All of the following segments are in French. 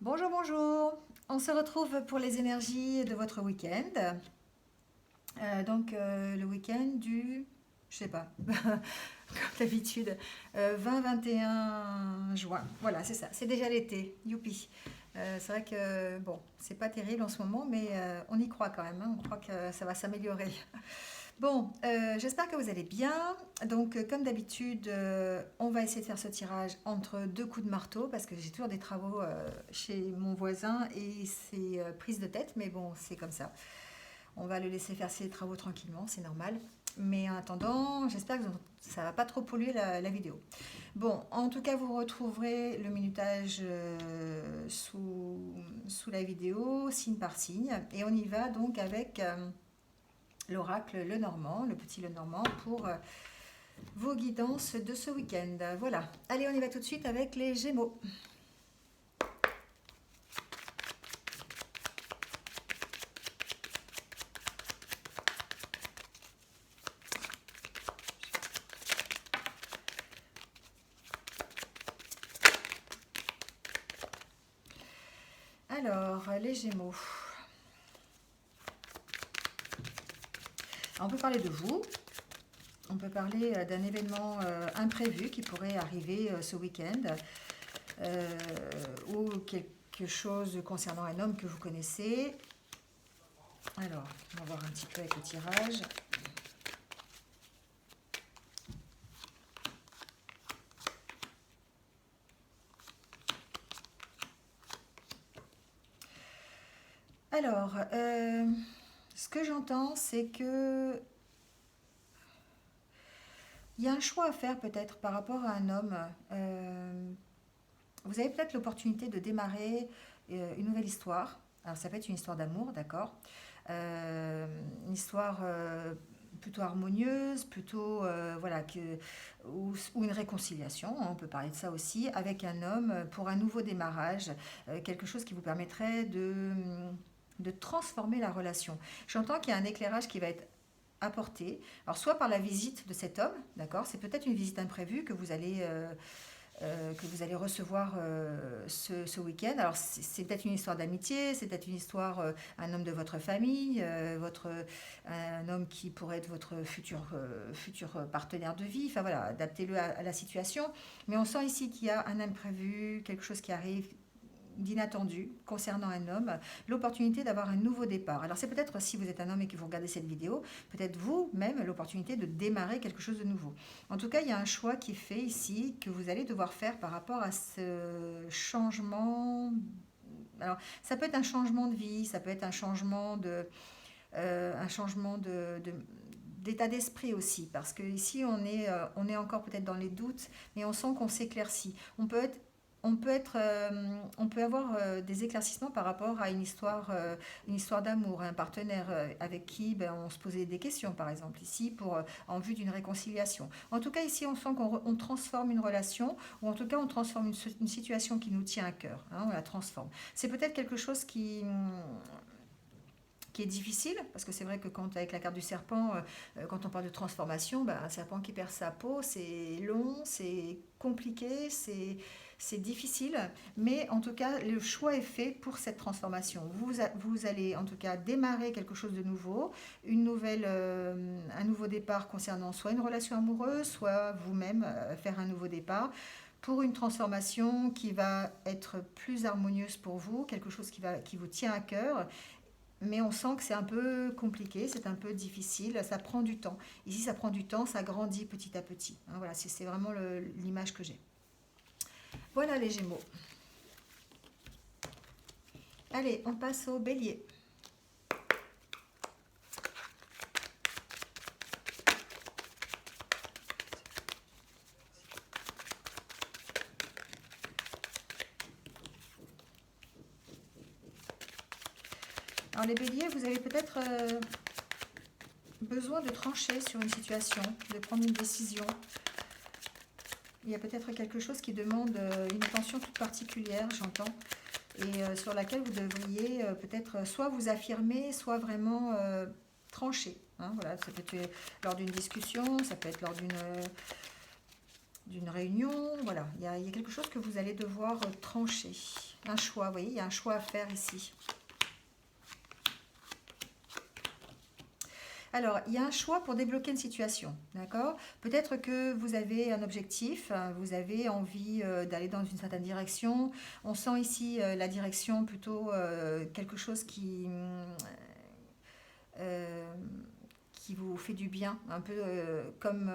Bonjour, bonjour. On se retrouve pour les énergies de votre week-end. Le week-end du, je sais pas, comme d'habitude, 20-21 juin. Voilà, c'est ça. C'est déjà l'été. Youpi. C'est vrai que bon, c'est pas terrible en ce moment, mais on y croit quand même, hein. On croit que ça va s'améliorer. Bon, j'espère que vous allez bien. Comme d'habitude, on va essayer de faire ce tirage entre deux coups de marteau parce que j'ai toujours des travaux chez mon voisin et c'est prise de tête, mais bon, c'est comme ça. On va le laisser faire ses travaux tranquillement, c'est normal. Mais en attendant, j'espère que ça ne va pas trop polluer la vidéo. Bon, en tout cas, vous retrouverez le minutage sous la vidéo, signe par signe. Et on y va donc avec l'oracle Lenormand, le petit Lenormand, pour vos guidances de ce week-end. Voilà. Allez, on y va tout de suite avec les Gémeaux. Alors, les Gémeaux. On peut parler de vous. On peut parler d'un événement imprévu qui pourrait arriver ce week-end ou quelque chose concernant un homme que vous connaissez. Alors, on va voir un petit peu avec le tirage. Alors, ce que j'entends, c'est que il y a un choix à faire peut-être par rapport à un homme. Vous avez peut-être l'opportunité de démarrer une nouvelle histoire. Alors ça peut être une histoire d'amour, d'accord. Une histoire plutôt harmonieuse, plutôt voilà, ou une réconciliation, hein, on peut parler de ça aussi, avec un homme pour un nouveau démarrage, quelque chose qui vous permettrait de transformer la relation. J'entends qu'il y a un éclairage qui va être apporté, alors soit par la visite de cet homme, d'accord, c'est peut-être une visite imprévue que vous allez recevoir ce week-end. Alors c'est peut-être une histoire d'amitié, c'est peut-être une histoire, un homme de votre famille, un homme qui pourrait être votre futur partenaire de vie. Enfin voilà, adaptez-le à la situation. Mais on sent ici qu'il y a un imprévu, quelque chose qui arrive d'inattendu concernant un homme, l'opportunité d'avoir un nouveau départ. Alors c'est peut-être, si vous êtes un homme et que vous regardez cette vidéo, peut-être vous-même l'opportunité de démarrer quelque chose de nouveau. En tout cas, il y a un choix qui est fait ici, que vous allez devoir faire par rapport à ce changement. Alors ça peut être un changement de vie, ça peut être un changement d'état d'esprit aussi, parce que ici on est encore peut-être dans les doutes, mais on sent qu'on s'éclaircit. On peut avoir des éclaircissements par rapport à une histoire d'amour, un partenaire avec qui ben, on se posait des questions, par exemple, ici, en vue d'une réconciliation. En tout cas, ici, on sent qu'on transforme une relation, ou en tout cas, on transforme une situation qui nous tient à cœur, hein, on la transforme. C'est peut-être quelque chose qui est difficile, parce que c'est vrai que quand avec la carte du serpent, quand on parle de transformation, ben, un serpent qui perd sa peau, c'est long, c'est compliqué, c'est difficile, mais en tout cas, le choix est fait pour cette transformation. Vous allez en tout cas démarrer quelque chose de nouveau, un nouveau départ concernant soit une relation amoureuse, soit vous-même faire un nouveau départ pour une transformation qui va être plus harmonieuse pour vous, quelque chose qui vous tient à cœur, mais on sent que c'est un peu compliqué, c'est un peu difficile, ça prend du temps. Ici, ça prend du temps, ça grandit petit à petit, hein, voilà, c'est vraiment l'image que j'ai. Voilà les Gémeaux. Allez, on passe au Bélier. Alors les Béliers, vous avez peut-être besoin de trancher sur une situation, de prendre une décision. Il y a peut-être quelque chose qui demande une attention toute particulière, j'entends, et sur laquelle vous devriez peut-être soit vous affirmer, soit vraiment trancher, hein, voilà, ça peut être lors d'une discussion, ça peut être lors d'une réunion. Voilà, il y a quelque chose que vous allez devoir trancher. Un choix, vous voyez, il y a un choix à faire ici. Alors, il y a un choix pour débloquer une situation, d'accord? Peut-être que vous avez un objectif, vous avez envie d'aller dans une certaine direction. On sent ici la direction plutôt quelque chose euh, qui vous fait du bien, un peu comme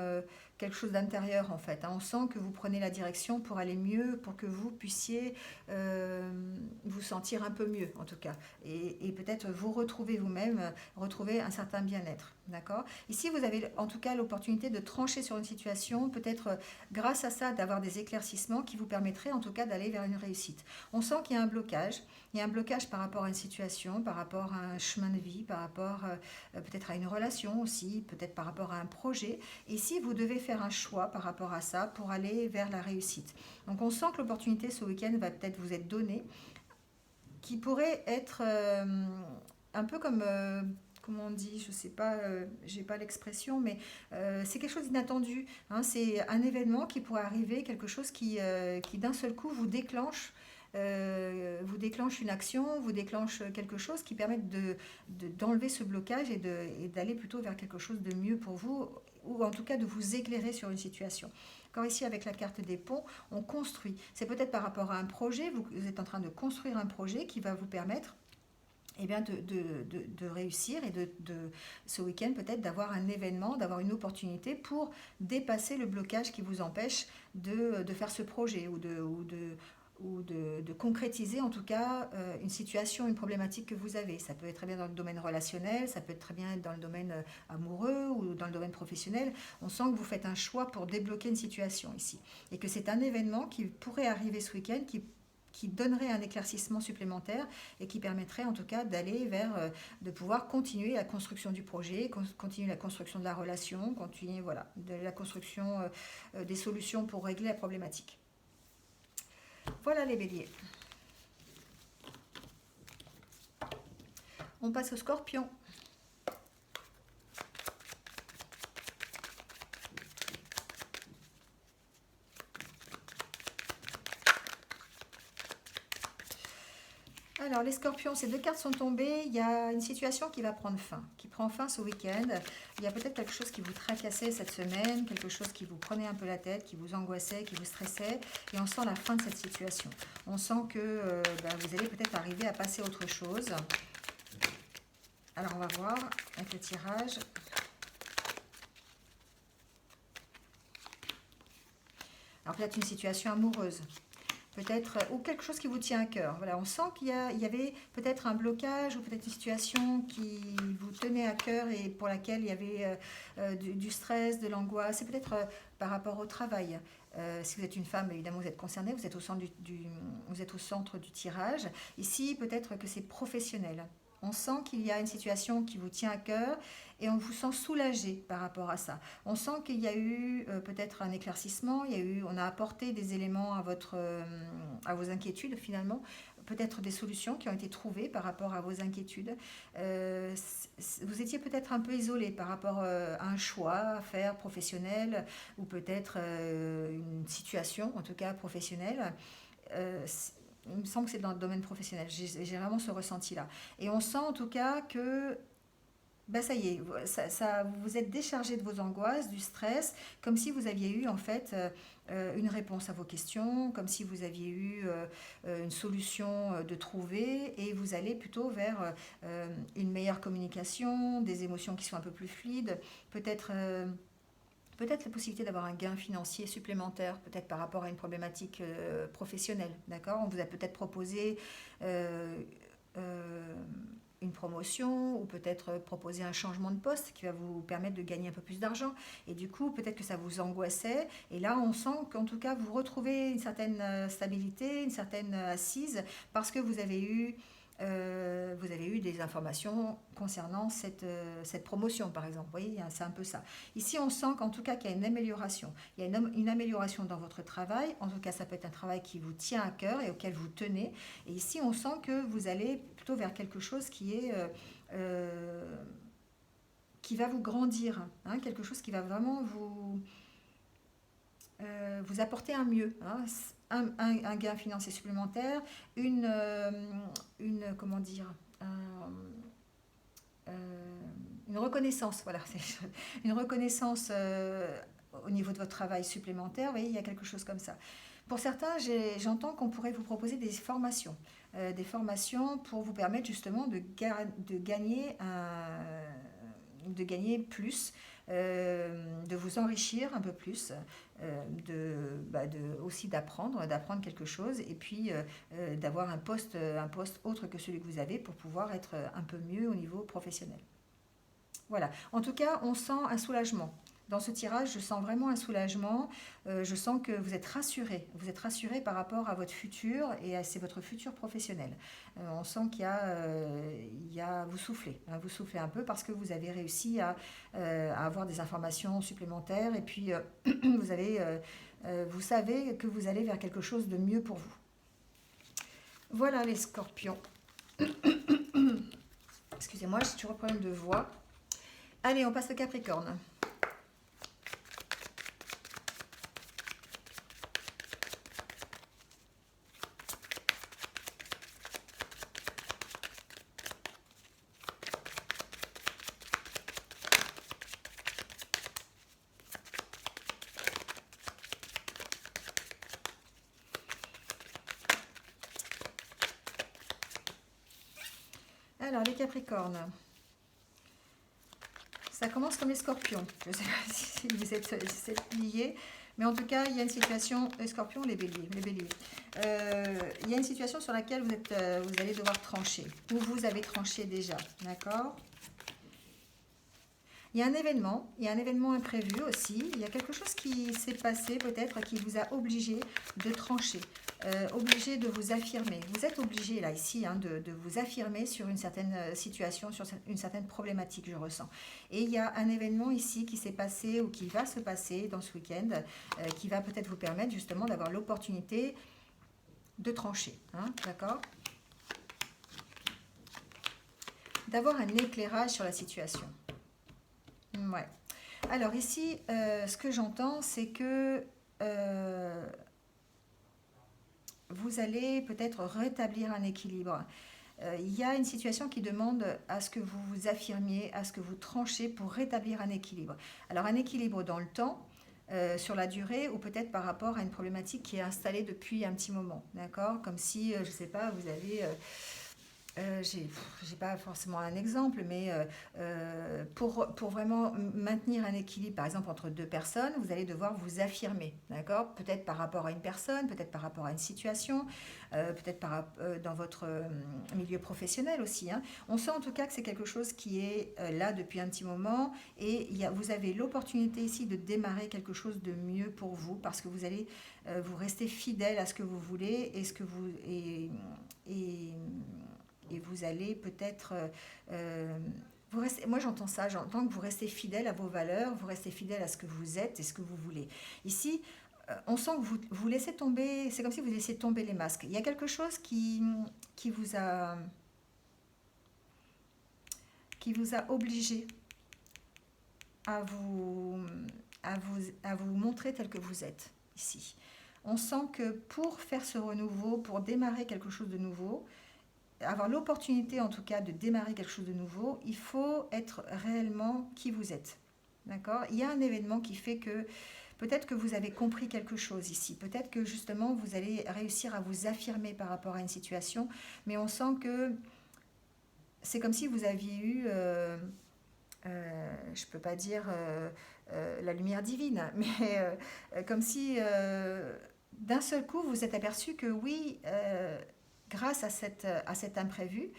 quelque chose d'intérieur en fait, hein. On sent que vous prenez la direction pour aller mieux, pour que vous puissiez vous sentir un peu mieux en tout cas, et peut-être vous retrouver vous-même, retrouver un certain bien-être. D'accord? Ici, vous avez en tout cas l'opportunité de trancher sur une situation, peut-être grâce à ça d'avoir des éclaircissements qui vous permettraient en tout cas d'aller vers une réussite. On sent qu'il y a un blocage, il y a un blocage par rapport à une situation, par rapport à un chemin de vie, par rapport peut-être à une relation aussi, peut-être par rapport à un projet. Et si vous devez faire un choix par rapport à ça pour aller vers la réussite. Donc on sent que l'opportunité ce week-end va peut-être vous être donnée, qui pourrait être un peu comme... comment on dit, je sais pas, j'ai pas l'expression, mais c'est quelque chose d'inattendu, hein. C'est un événement qui pourrait arriver, quelque chose qui d'un seul coup vous déclenche une action, vous déclenche quelque chose qui permet d'enlever ce blocage et d'aller plutôt vers quelque chose de mieux pour vous, ou en tout cas de vous éclairer sur une situation. Quand ici avec la carte des ponts, on construit. C'est peut-être par rapport à un projet, vous êtes en train de construire un projet qui va vous permettre eh bien de réussir et ce week-end peut-être d'avoir un événement, d'avoir une opportunité pour dépasser le blocage qui vous empêche de faire ce projet ou de concrétiser en tout cas une situation, une problématique que vous avez. Ça peut être très bien dans le domaine relationnel, ça peut être très bien dans le domaine amoureux ou dans le domaine professionnel. On sent que vous faites un choix pour débloquer une situation ici. Et que c'est un événement qui pourrait arriver ce week-end, qui donnerait un éclaircissement supplémentaire et qui permettrait en tout cas d'aller vers, de pouvoir continuer la construction du projet, continuer la construction de la relation, continuer voilà, de la construction des solutions pour régler la problématique. Voilà les béliers. On passe au scorpion. Alors les scorpions, ces deux cartes sont tombées, il y a une situation qui va prendre fin, qui prend fin ce week-end. Il y a peut-être quelque chose qui vous tracassait cette semaine, quelque chose qui vous prenait un peu la tête, qui vous angoissait, qui vous stressait, et on sent la fin de cette situation. On sent que vous allez peut-être arriver à passer à autre chose. Alors on va voir avec le tirage. Alors peut-être une situation amoureuse. Peut-être, ou quelque chose qui vous tient à cœur. Voilà, on sent qu'il y avait peut-être un blocage ou peut-être une situation qui vous tenait à cœur et pour laquelle il y avait du stress, de l'angoisse. C'est peut-être par rapport au travail. Si vous êtes une femme, évidemment, vous êtes concernée, vous êtes au centre vous êtes au centre du tirage. Ici, peut-être que c'est professionnel. On sent qu'il y a une situation qui vous tient à cœur et on vous sent soulagé par rapport à ça. On sent qu'il y a eu peut-être un éclaircissement, on a apporté des éléments à vos inquiétudes finalement, peut-être des solutions qui ont été trouvées par rapport à vos inquiétudes. Vous étiez peut-être un peu isolé par rapport à un choix à faire professionnel ou peut-être une situation en tout cas professionnelle. Il me semble que c'est dans le domaine professionnel. J'ai vraiment ce ressenti-là. Et on sent en tout cas que ça y est, vous vous êtes déchargé de vos angoisses, du stress, comme si vous aviez eu en fait une réponse à vos questions, comme si vous aviez eu une solution de trouver, et vous allez plutôt vers une meilleure communication, des émotions qui sont un peu plus fluides, peut-être la possibilité d'avoir un gain financier supplémentaire, peut-être par rapport à une problématique professionnelle, d'accord? On vous a peut-être proposé euh, une promotion ou peut-être proposer un changement de poste qui va vous permettre de gagner un peu plus d'argent. Et du coup, peut-être que ça vous angoissait. Et là, on sent qu'en tout cas, vous retrouvez une certaine stabilité, une certaine assise parce que vous avez eu des informations concernant cette promotion, par exemple. Vous voyez, c'est un peu ça. Ici, on sent qu'en tout cas, qu'il y a une amélioration. Il y a une amélioration dans votre travail. En tout cas, ça peut être un travail qui vous tient à cœur et auquel vous tenez. Et ici, on sent que vous allez plutôt vers quelque chose qui va vous grandir, hein, quelque chose qui va vraiment vous apporter un mieux, hein, un gain financier supplémentaire, comment dire, euh, une reconnaissance, voilà, une reconnaissance au niveau de votre travail supplémentaire, vous voyez, il y a quelque chose comme ça. Pour certains, j'entends qu'on pourrait vous proposer des formations pour vous permettre justement de gagner plus, de vous enrichir un peu plus, aussi d'apprendre quelque chose, et puis d'avoir un poste autre que celui que vous avez pour pouvoir être un peu mieux au niveau professionnel. Voilà. En tout cas, on sent un soulagement. Dans ce tirage, je sens vraiment un soulagement. Je sens que vous êtes rassuré. Vous êtes rassuré par rapport à votre futur et c'est votre futur professionnel. On sent vous soufflez. Hein, vous soufflez un peu parce que vous avez réussi à avoir des informations supplémentaires et puis vous savez que vous allez vers quelque chose de mieux pour vous. Voilà les scorpions. Excusez-moi, j'ai toujours un problème de voix. Allez, on passe au Capricorne. Alors, les Capricornes. Ça commence comme les Scorpions. Je ne sais pas si vous êtes liés, mais en tout cas, il y a une situation, les Scorpions, les Béliers. Il y a une situation sur laquelle vous allez devoir trancher, ou vous avez tranché déjà, d'accord? Il y a un événement imprévu aussi. Il y a quelque chose qui s'est passé peut-être qui vous a obligé de trancher, obligé de vous affirmer. Vous êtes obligé là ici de vous affirmer sur une certaine situation, sur une certaine problématique, je ressens. Et il y a un événement ici qui s'est passé ou qui va se passer dans ce week-end qui va peut-être vous permettre justement d'avoir l'opportunité de trancher, hein, d'accord? D'avoir un éclairage sur la situation. Ouais. Alors ici, ce que j'entends, c'est que vous allez peut-être rétablir un équilibre. Il y a une situation qui demande à ce que vous vous affirmiez, à ce que vous tranchez pour rétablir un équilibre. Alors un équilibre dans le temps, sur la durée, ou peut-être par rapport à une problématique qui est installée depuis un petit moment, d'accord? Comme si, je ne sais pas, vous avez... j'ai pas forcément un exemple, mais pour vraiment maintenir un équilibre, par exemple entre deux personnes, vous allez devoir vous affirmer, d'accord? Peut-être par rapport à une personne, peut-être par rapport à une situation, peut-être dans votre milieu professionnel aussi, hein. On sent en tout cas que c'est quelque chose qui est là depuis un petit moment et vous avez l'opportunité ici de démarrer quelque chose de mieux pour vous parce que vous allez vous rester fidèle à ce que vous voulez et vous allez peut-être... moi j'entends ça, j'entends que vous restez fidèle à vos valeurs, vous restez fidèle à ce que vous êtes et ce que vous voulez. Ici, on sent que vous laissez tomber, c'est comme si vous laissiez tomber les masques. Il y a quelque chose qui vous a obligé à vous montrer tel que vous êtes ici. On sent que pour faire ce renouveau, pour démarrer quelque chose de nouveau, avoir l'opportunité en tout cas de démarrer quelque chose de nouveau, il faut être réellement qui vous êtes. D'accord? Il y a un événement qui fait que peut-être que vous avez compris quelque chose ici. Peut-être que justement vous allez réussir à vous affirmer par rapport à une situation, mais on sent que c'est comme si vous aviez eu, je ne peux pas dire la lumière divine, mais comme si d'un seul coup vous vous êtes aperçu que oui, grâce à cet imprévu,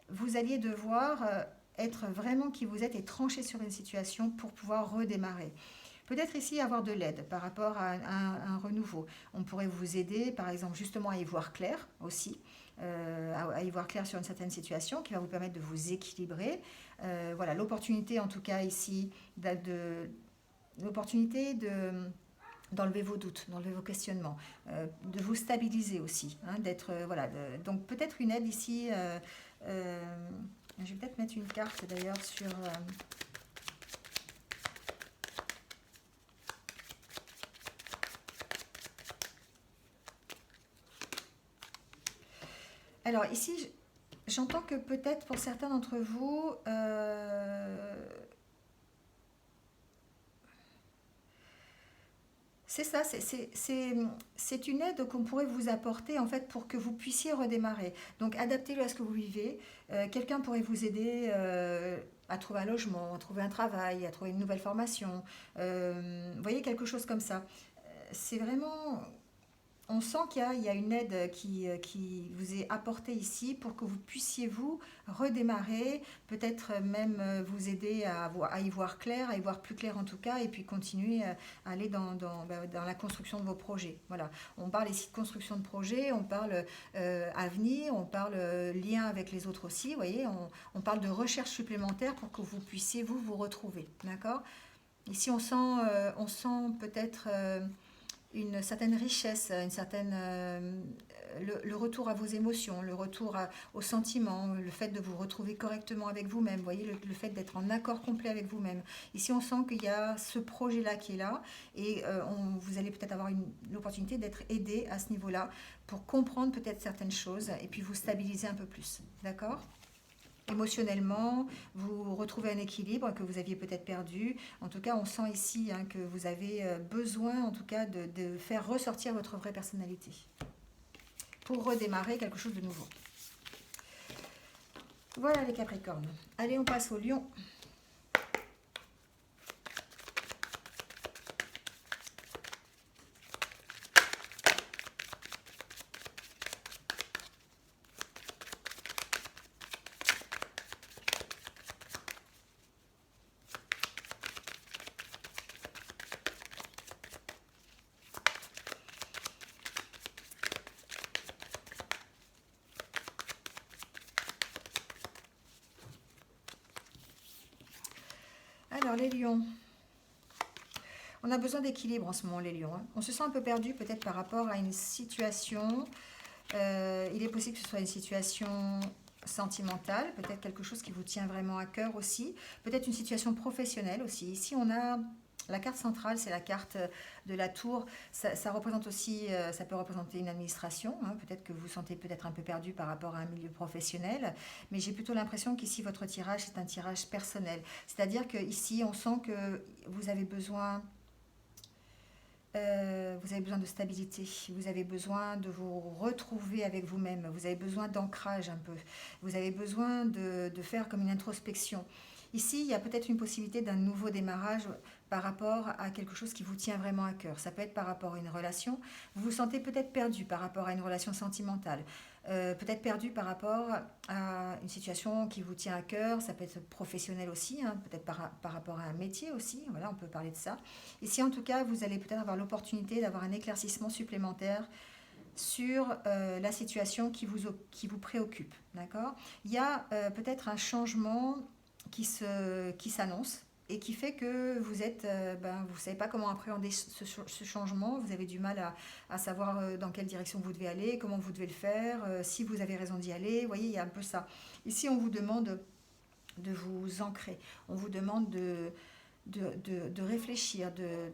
vous alliez devoir être vraiment qui vous êtes et trancher sur une situation pour pouvoir redémarrer. Peut-être ici avoir de l'aide par rapport à un renouveau. On pourrait vous aider, par exemple, justement à y voir clair aussi, à y voir clair sur une certaine situation qui va vous permettre de vous équilibrer. Voilà, l'opportunité en tout cas ici, l'opportunité d'enlever vos doutes, d'enlever vos questionnements, de vous stabiliser aussi, hein, donc peut-être une aide ici. Je vais peut-être mettre une carte d'ailleurs sur. Alors ici, j'entends que peut-être pour certains d'entre vous, c'est ça, c'est une aide qu'on pourrait vous apporter en fait pour que vous puissiez redémarrer. Donc adaptez-le à ce que vous vivez. Quelqu'un pourrait vous aider à trouver un logement, à trouver un travail, à trouver une nouvelle formation. Vous voyez, quelque chose comme ça. C'est vraiment, on sent qu'il y a une aide qui vous est apportée ici pour que vous puissiez vous redémarrer, peut-être même vous aider à y voir clair, à y voir plus clair en tout cas, et puis continuer à aller dans la construction de vos projets. Voilà. On parle ici de construction de projets, on parle avenir, on parle lien avec les autres aussi. Vous voyez, on parle de recherche supplémentaire pour que vous puissiez vous retrouver. D'accord? Ici, on sent peut-être une certaine richesse, une certaine, le retour à vos émotions, le retour aux sentiments, le fait de vous retrouver correctement avec vous-même, vous voyez, le fait d'être en accord complet avec vous-même. Ici, on sent qu'il y a ce projet-là qui est là et vous allez peut-être avoir l'opportunité d'être aidé à ce niveau-là pour comprendre peut-être certaines choses et puis vous stabiliser un peu plus. D'accord? Émotionnellement, vous retrouvez un équilibre que vous aviez peut-être perdu. En tout cas, on sent ici que vous avez besoin, en tout cas, de faire ressortir votre vraie personnalité pour redémarrer quelque chose de nouveau. Voilà les Capricornes. Allez, on passe au Lion. Alors, les Lions. On a besoin d'équilibre en ce moment, les Lions. On se sent un peu perdu peut-être par rapport à une situation. Il est possible que ce soit une situation sentimentale, peut-être quelque chose qui vous tient vraiment à cœur aussi, peut-être une situation professionnelle aussi. Ici, on a la carte centrale, c'est la carte de la tour. Ça représente aussi, ça peut représenter une administration. Peut-être que vous vous sentez peut-être un peu perdu par rapport à un milieu professionnel, mais j'ai plutôt l'impression qu'ici, votre tirage, c'est un tirage personnel. C'est-à-dire qu'ici, on sent que vous avez besoin de stabilité, vous avez besoin de vous retrouver avec vous-même, vous avez besoin d'ancrage un peu, vous avez besoin de faire comme une introspection. Ici, il y a peut-être une possibilité d'un nouveau démarrage par rapport à quelque chose qui vous tient vraiment à cœur. Ça peut être par rapport à une relation. Vous vous sentez peut-être perdu par rapport à une relation sentimentale. Peut-être perdu par rapport à une situation qui vous tient à cœur. Ça peut être professionnel aussi, peut-être par rapport à un métier aussi. Voilà, on peut parler de ça. Ici, en tout cas, vous allez peut-être avoir l'opportunité d'avoir un éclaircissement supplémentaire sur la situation qui vous préoccupe. D'accord? Il y a peut-être un changement qui s'annonce et qui fait que vous vous savez pas comment appréhender ce changement, vous avez du mal à savoir dans quelle direction vous devez aller, comment vous devez le faire, si vous avez raison d'y aller, vous voyez, il y a un peu ça. Ici, on vous demande de vous ancrer, on vous demande de réfléchir, de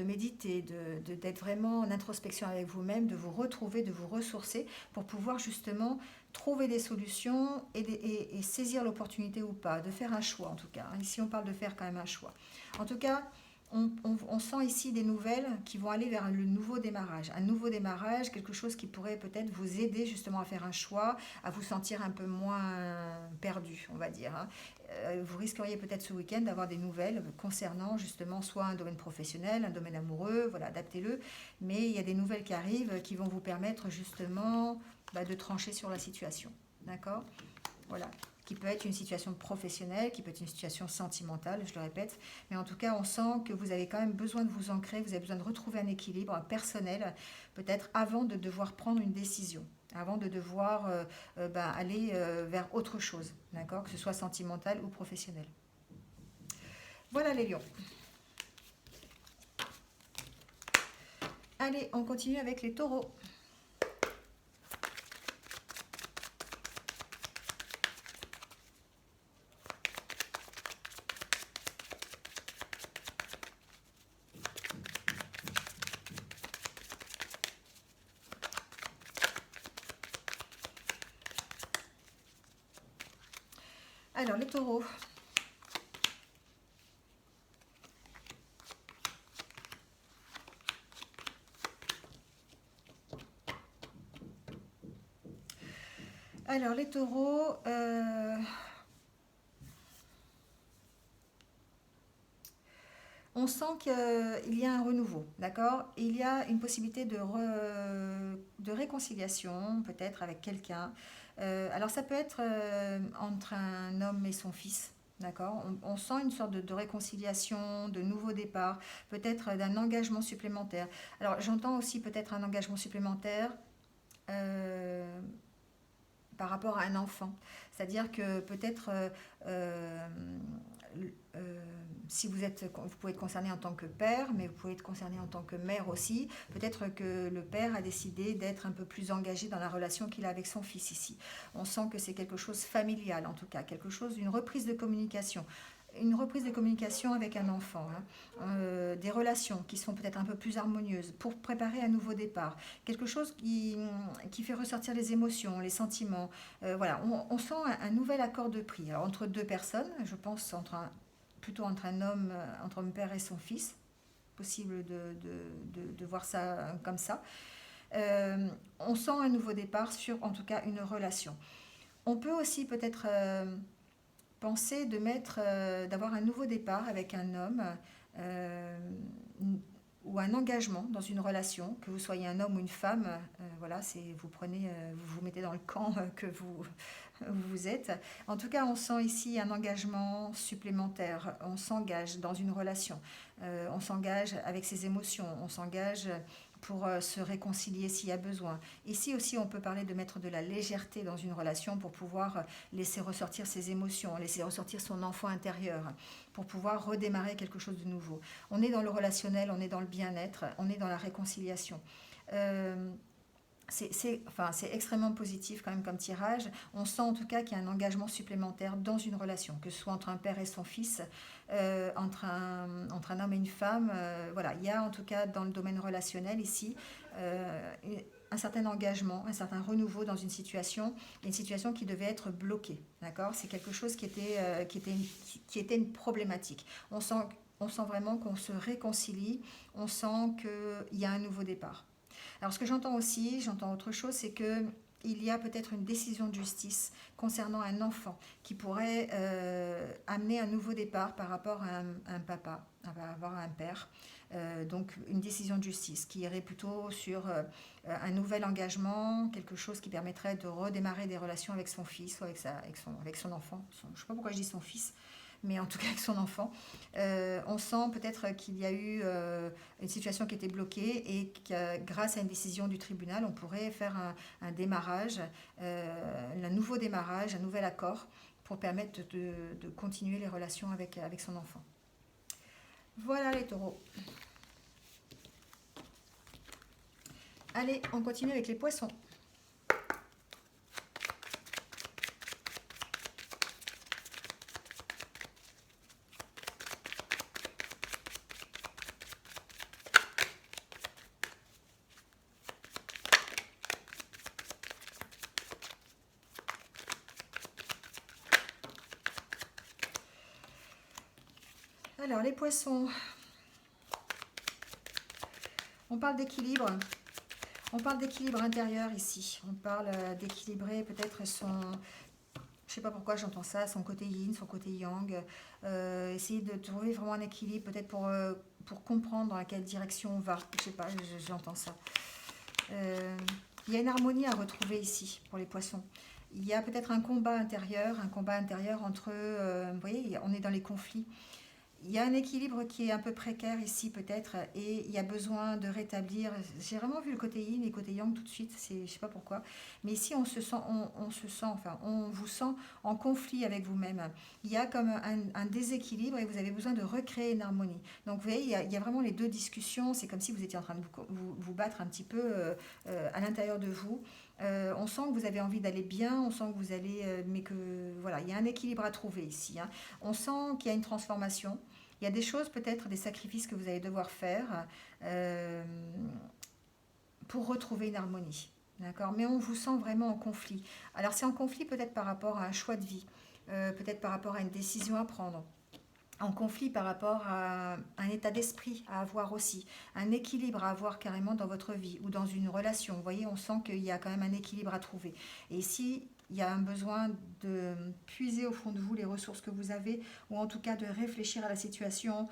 méditer, d'être vraiment en introspection avec vous-même, de vous retrouver, de vous ressourcer pour pouvoir justement trouver des solutions et saisir l'opportunité ou pas, de faire un choix en tout cas. Ici, on parle de faire quand même un choix. En tout cas, on sent ici des nouvelles qui vont aller vers le nouveau démarrage. Un nouveau démarrage, quelque chose qui pourrait peut-être vous aider justement à faire un choix, à vous sentir un peu moins perdu, on va dire. Vous risqueriez peut-être ce week-end d'avoir des nouvelles concernant justement soit un domaine professionnel, un domaine amoureux, voilà, adaptez-le. Mais il y a des nouvelles qui arrivent qui vont vous permettre justement de trancher sur la situation. D'accord? Voilà. Qui peut être une situation professionnelle, qui peut être une situation sentimentale, je le répète. Mais en tout cas, on sent que vous avez quand même besoin de vous ancrer, vous avez besoin de retrouver un équilibre personnel, peut-être avant de devoir prendre une décision, avant de devoir aller vers autre chose, d'accord, que ce soit sentimental ou professionnel. Voilà les lions. Allez, on continue avec les taureaux. Alors, les taureaux. Alors, les taureaux, on sent qu'il y a un renouveau, d'accord? Il y a une possibilité de réconciliation, peut-être avec quelqu'un. Alors, ça peut être entre un homme et son fils, d'accord? On sent une sorte de réconciliation, de nouveau départ, peut-être d'un engagement supplémentaire. Alors, j'entends aussi peut-être un engagement supplémentaire. euh, Par rapport à un enfant. C'est-à-dire que peut-être euh, si vous pouvez être concerné en tant que père, mais vous pouvez être concerné en tant que mère aussi. Peut-être que le père a décidé d'être un peu plus engagé dans la relation qu'il a avec son fils ici. On sent que c'est quelque chose familial en tout cas, quelque chose, une reprise de communication. Une reprise de communication avec un enfant, hein. Des relations qui sont peut-être un peu plus harmonieuses pour préparer un nouveau départ, quelque chose qui fait ressortir les émotions, les sentiments. Voilà, on sent un nouvel accord de prix. Alors, entre deux personnes, je pense plutôt entre un homme, entre un père et son fils, possible de voir ça comme ça. On sent un nouveau départ sur, en tout cas, une relation. On peut aussi peut-être penser d'avoir un nouveau départ avec un homme euh, ou un engagement dans une relation, que vous soyez un homme ou une femme, voilà, vous vous mettez dans le camp que vous êtes. En tout cas, on sent ici un engagement supplémentaire. On s'engage dans une relation. On s'engage avec ses émotions. On s'engage pour se réconcilier s'il y a besoin. Ici aussi, on peut parler de mettre de la légèreté dans une relation pour pouvoir laisser ressortir ses émotions, laisser ressortir son enfant intérieur, pour pouvoir redémarrer quelque chose de nouveau. On est dans le relationnel, on est dans le bien-être, on est dans la réconciliation. Euh, c'est extrêmement positif quand même comme tirage. On sent en tout cas qu'il y a un engagement supplémentaire dans une relation, que ce soit entre un père et son fils, entre un homme et une femme. Voilà, il y a en tout cas dans le domaine relationnel ici euh, un certain engagement, un certain renouveau dans une situation qui devait être bloquée. D'accord? C'est quelque chose qui était une problématique. On sent vraiment qu'on se réconcilie, on sent qu'il y a un nouveau départ. Alors ce que j'entends aussi, j'entends autre chose, c'est que il y a peut-être une décision de justice concernant un enfant qui pourrait amener un nouveau départ par rapport à un papa, à avoir un père. Donc une décision de justice qui irait plutôt sur un nouvel engagement, quelque chose qui permettrait de redémarrer des relations avec son fils ou avec son enfant. Je ne sais pas pourquoi je dis son fils, mais en tout cas avec son enfant. On sent peut-être qu'il y a eu une situation qui était bloquée et que grâce à une décision du tribunal, on pourrait faire un démarrage, un nouveau démarrage, un nouvel accord pour permettre de continuer les relations avec son enfant. Voilà les taureaux. Allez, on continue avec les poissons. Alors les poissons, on parle d'équilibre. On parle d'équilibre intérieur ici. On parle d'équilibrer peut-être je sais pas pourquoi j'entends ça, son côté yin, son côté yang. Essayer de trouver vraiment un équilibre, peut-être pour comprendre dans quelle direction on va. Je sais pas, j'entends ça. Euh, il y a une harmonie à retrouver ici pour les poissons. Il y a peut-être un combat intérieur entre, vous voyez, on est dans les conflits. Il y a un équilibre qui est un peu précaire ici peut-être et il y a besoin de rétablir. J'ai vraiment vu le côté yin et le côté yang tout de suite, je ne sais pas pourquoi. Mais ici on vous sent en conflit avec vous-même. Il y a comme un déséquilibre et vous avez besoin de recréer une harmonie. Donc vous voyez, il y a vraiment les deux discussions. C'est comme si vous étiez en train de vous battre un petit peu à l'intérieur de vous. On sent que vous avez envie d'aller bien, on sent que vous allez, mais que voilà, il y a un équilibre à trouver ici, hein. On sent qu'il y a une transformation. Il y a des choses, peut-être des sacrifices que vous allez devoir faire euh, pour retrouver une harmonie. D'accord? Mais on vous sent vraiment en conflit. Alors c'est en conflit peut-être par rapport à un choix de vie. peut-être par rapport à une décision à prendre, en conflit par rapport à un état d'esprit à avoir aussi, un équilibre à avoir carrément dans votre vie ou dans une relation. Vous voyez, on sent qu'il y a quand même un équilibre à trouver. Et ici, il y a un besoin de puiser au fond de vous les ressources que vous avez, ou en tout cas de réfléchir à la situation,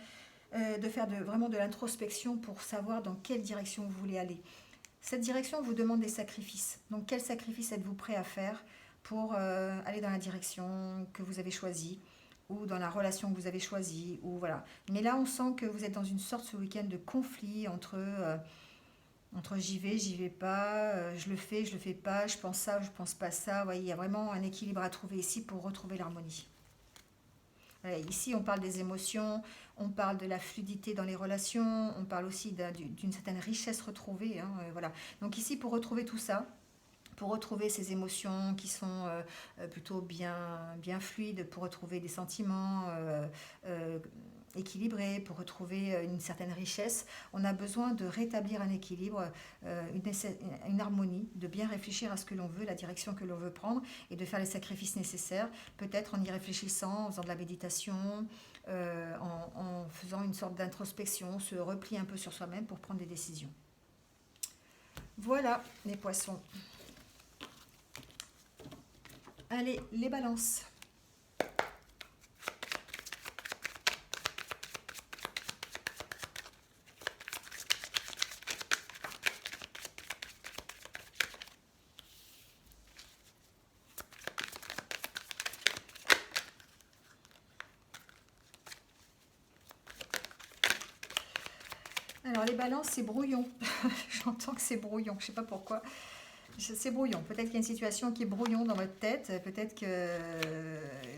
de faire vraiment de l'introspection pour savoir dans quelle direction vous voulez aller. Cette direction vous demande des sacrifices. Donc quel sacrifice êtes-vous prêt à faire pour aller dans la direction que vous avez choisie ou dans la relation que vous avez choisie ou voilà. Mais là, on sent que vous êtes dans une sorte ce week-end de conflit entre j'y vais pas, je le fais pas, je pense ça, je pense pas ça. Vous voyez, il y a vraiment un équilibre à trouver ici pour retrouver l'harmonie. Ici, on parle des émotions, on parle de la fluidité dans les relations, on parle aussi d'une certaine richesse retrouvée. Hein, voilà. Donc ici, pour retrouver tout ça, pour retrouver ces émotions qui sont plutôt bien fluides, pour retrouver des sentiments euh, équilibrés, pour retrouver une certaine richesse, on a besoin de rétablir un équilibre, une harmonie, de bien réfléchir à ce que l'on veut, la direction que l'on veut prendre et de faire les sacrifices nécessaires, peut-être en y réfléchissant, en faisant de la méditation, en faisant une sorte d'introspection, se replier un peu sur soi-même pour prendre des décisions. Voilà les poissons. Allez, les balances. Alors les balances, c'est brouillon. J'entends que c'est brouillon, je ne sais pas pourquoi. C'est brouillon. Peut-être qu'il y a une situation qui est brouillon dans votre tête, peut-être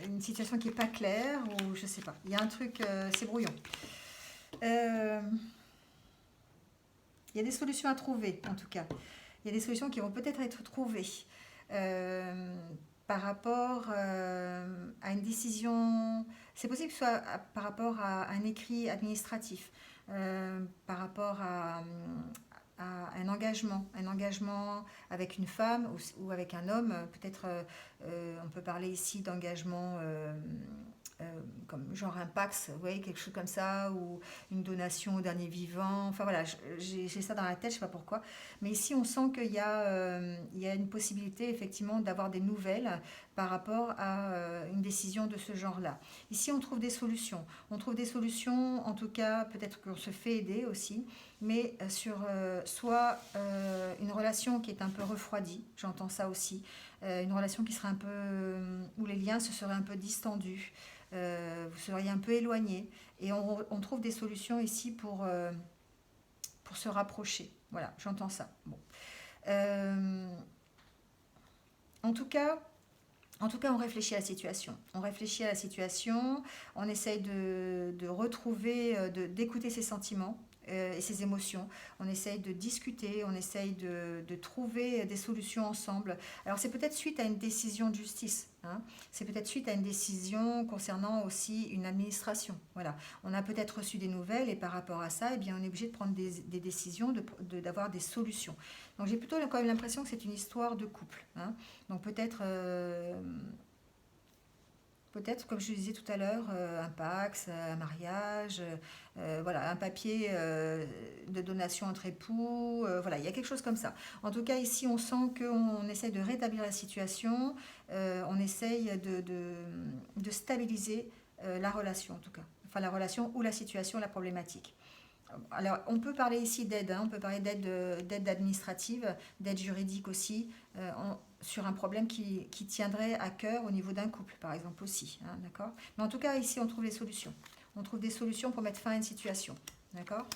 une situation qui n'est pas claire, ou je ne sais pas. Il y a un truc, c'est brouillon. Il y a des solutions à trouver, en tout cas. Il y a des solutions qui vont peut-être être trouvées par rapport à une décision. C'est possible que ce soit par rapport à un écrit administratif, par rapport à un engagement avec une femme ou avec un homme. Peut-être on peut parler ici d'engagement comme genre un Pax, vous voyez, quelque chose comme ça, ou une donation au dernier vivant. Enfin voilà, j'ai ça dans la tête, je ne sais pas pourquoi. Mais ici, on sent qu'il y a une possibilité effectivement d'avoir des nouvelles par rapport à une décision de ce genre-là. Ici, on trouve des solutions. On trouve des solutions, en tout cas, peut-être qu'on se fait aider aussi, mais sur soit une relation qui est un peu refroidie, j'entends ça aussi, une relation qui serait un peu, où les liens se seraient un peu distendus, vous seriez un peu éloigné, et on trouve des solutions ici pour se rapprocher. Voilà, j'entends ça. Bon. En tout cas, on réfléchit à la situation. On réfléchit à la situation, on essaye de retrouver, d'écouter ses sentiments et ses émotions. On essaye de discuter, on essaye de trouver des solutions ensemble. Alors c'est peut-être suite à une décision de justice. Hein. C'est peut-être suite à une décision concernant aussi une administration. Voilà. On a peut-être reçu des nouvelles et par rapport à ça, eh bien, on est obligé de prendre des décisions, d'avoir des solutions. Donc j'ai plutôt quand même l'impression que c'est une histoire de couple. Hein. Donc peut-être, comme je le disais tout à l'heure, un Pax, un mariage, voilà, un papier de donation entre époux, voilà, il y a quelque chose comme ça. En tout cas, ici, on sent qu'on essaye de rétablir la situation, on essaye de stabiliser la relation, en tout cas. Enfin, la relation ou la situation, la problématique. Alors, on peut parler ici d'aide, hein, on peut parler d'aide administrative, d'aide juridique aussi, sur un problème qui tiendrait à cœur au niveau d'un couple, par exemple aussi. Hein, d'accord. Mais en tout cas, ici, on trouve des solutions. On trouve des solutions pour mettre fin à une situation. D'accord.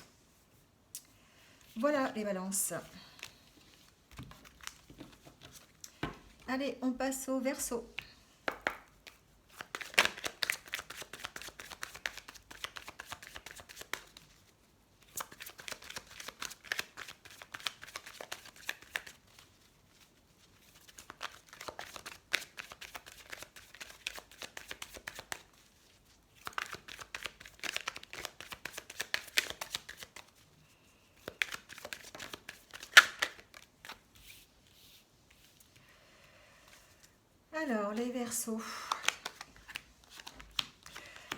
Voilà les balances. Allez, on passe au Verseau. Alors, les Verseaux.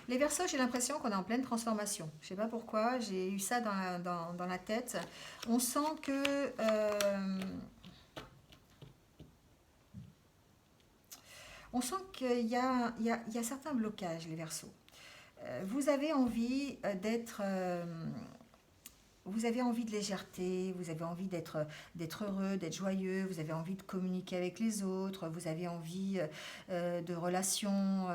Les Verseaux, j'ai l'impression qu'on est en pleine transformation. Je ne sais pas pourquoi, j'ai eu ça dans la tête. On sent que... on sent qu'il y a certains blocages, les Verseaux. Vous avez envie d'être... vous avez envie de légèreté, vous avez envie d'être heureux, d'être joyeux, vous avez envie de communiquer avec les autres, vous avez envie de relations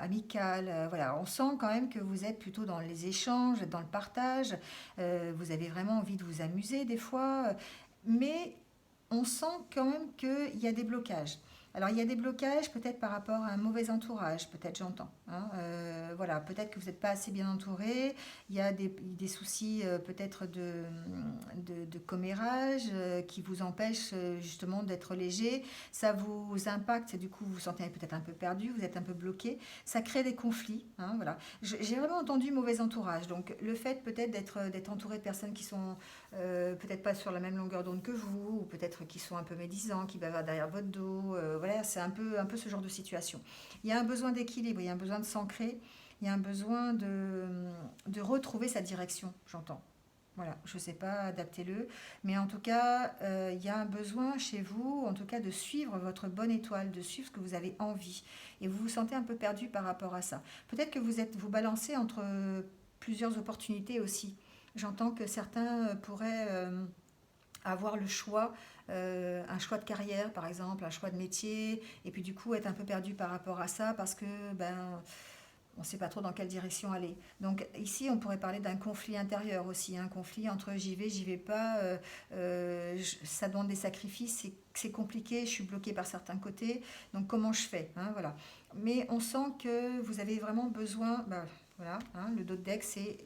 amicales. Voilà, on sent quand même que vous êtes plutôt dans les échanges, dans le partage. Vous avez vraiment envie de vous amuser des fois, mais on sent quand même qu'il y a des blocages. Alors, il y a des blocages peut-être par rapport à un mauvais entourage, peut-être j'entends, hein. Voilà, peut-être que vous n'êtes pas assez bien entouré, il y a des soucis peut-être de commérage qui vous empêchent justement d'être léger. Ça vous impacte et du coup vous vous sentez peut-être un peu perdu, vous êtes un peu bloqué. Ça crée des conflits, hein, voilà. J'ai vraiment entendu mauvais entourage. Donc le fait peut-être d'être entouré de personnes qui sont peut-être pas sur la même longueur d'onde que vous, ou peut-être qui sont un peu médisants, qui bavardent derrière votre dos. Voilà, c'est un peu ce genre de situation. Il y a un besoin d'équilibre, il y a un besoin de s'ancrer, il y a un besoin de retrouver sa direction, j'entends. Voilà, je ne sais pas, adaptez-le. Mais en tout cas, il y a un besoin chez vous, en tout cas, de suivre votre bonne étoile, de suivre ce que vous avez envie. Et vous vous sentez un peu perdu par rapport à ça. Peut-être que vous balancez entre plusieurs opportunités aussi. J'entends que certains pourraient avoir le choix, un choix de carrière par exemple, un choix de métier, et puis du coup être un peu perdu par rapport à ça parce que on ne sait pas trop dans quelle direction aller. Donc ici, on pourrait parler d'un conflit intérieur aussi, un conflit entre j'y vais pas, ça demande des sacrifices, c'est compliqué, je suis bloquée par certains côtés, donc comment je fais, hein, voilà. Mais on sent que vous avez vraiment besoin, voilà, hein, le dos de deck, c'est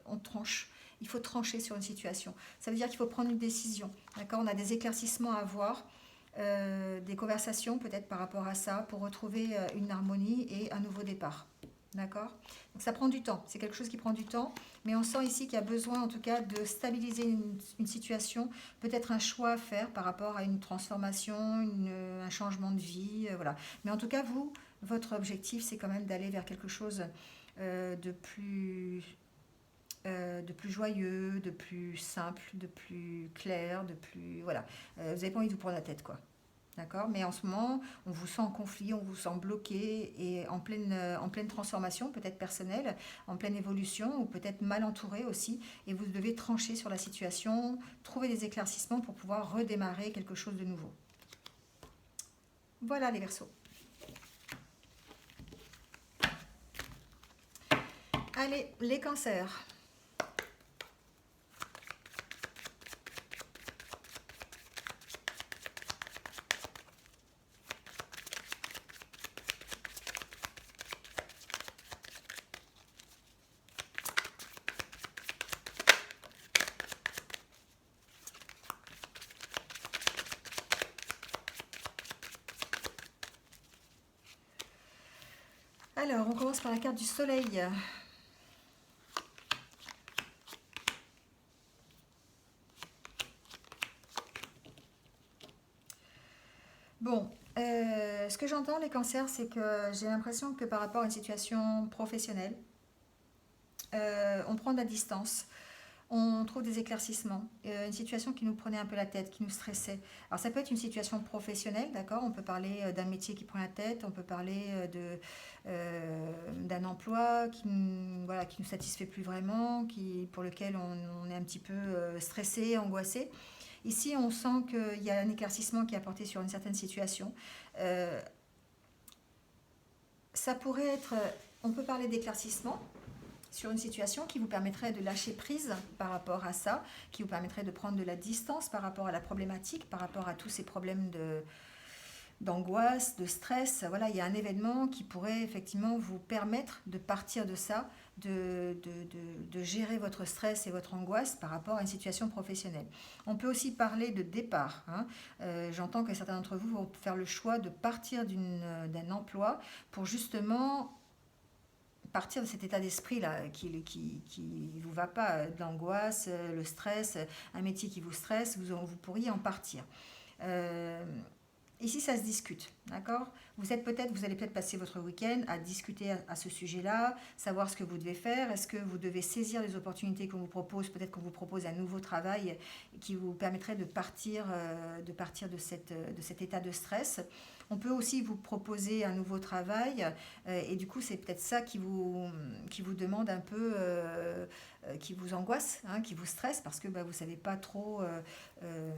on tranche. Il faut trancher sur une situation. Ça veut dire qu'il faut prendre une décision. D'accord. On a des éclaircissements à avoir, des conversations peut-être par rapport à ça pour retrouver une harmonie et un nouveau départ. D'accord. Donc ça prend du temps, c'est quelque chose qui prend du temps, mais on sent ici qu'il y a besoin en tout cas de stabiliser une situation, peut-être un choix à faire par rapport à une transformation, un changement de vie, voilà. Mais en tout cas, votre objectif, c'est quand même d'aller vers quelque chose de plus joyeux, de plus simple, de plus clair, de plus... Voilà. Vous n'avez pas envie de vous prendre la tête, quoi. D'accord. Mais en ce moment, on vous sent en conflit, on vous sent bloqué et en pleine transformation, peut-être personnelle, en pleine évolution ou peut-être mal entouré aussi. Et vous devez trancher sur la situation, trouver des éclaircissements pour pouvoir redémarrer quelque chose de nouveau. Voilà les Verseaux. Allez, les Cancers. Alors, on commence par la carte du Soleil. Bon, ce que j'entends, les cancers, c'est que j'ai l'impression que par rapport à une situation professionnelle, on prend de la distance, on trouve des éclaircissements, une situation qui nous prenait un peu la tête, qui nous stressait. Alors ça peut être une situation professionnelle, d'accord. On peut parler d'un métier qui prend la tête, on peut parler d'un emploi voilà, qui nous satisfait plus vraiment, pour lequel on est un petit peu stressé, angoissé. Ici, on sent qu'il y a un éclaircissement qui est apporté sur une certaine situation. Euh, Ça pourrait être, on peut parler d'éclaircissement sur une situation qui vous permettrait de lâcher prise par rapport à ça, qui vous permettrait de prendre de la distance par rapport à la problématique, par rapport à tous ces problèmes d'angoisse, de stress. Voilà, il y a un événement qui pourrait effectivement vous permettre de partir de ça, de gérer votre stress et votre angoisse par rapport à une situation professionnelle. On peut aussi parler de départ, hein. J'entends que certains d'entre vous vont faire le choix de partir d'un emploi pour justement partir de cet état d'esprit là qui vous va pas, de l'angoisse, le stress, un métier qui vous stresse, vous pourriez en partir. Euh, Ici, ça se discute, d'accord? Vous allez peut-être passer votre week-end à discuter à ce sujet-là, savoir ce que vous devez faire. Est-ce que vous devez saisir les opportunités qu'on vous propose? Peut-être qu'on vous propose un nouveau travail qui vous permettrait de cet état de stress. On peut aussi vous proposer un nouveau travail et du coup, c'est peut-être ça qui vous demande un peu, qui vous angoisse, hein, qui vous stresse parce que bah, vous ne savez pas trop euh,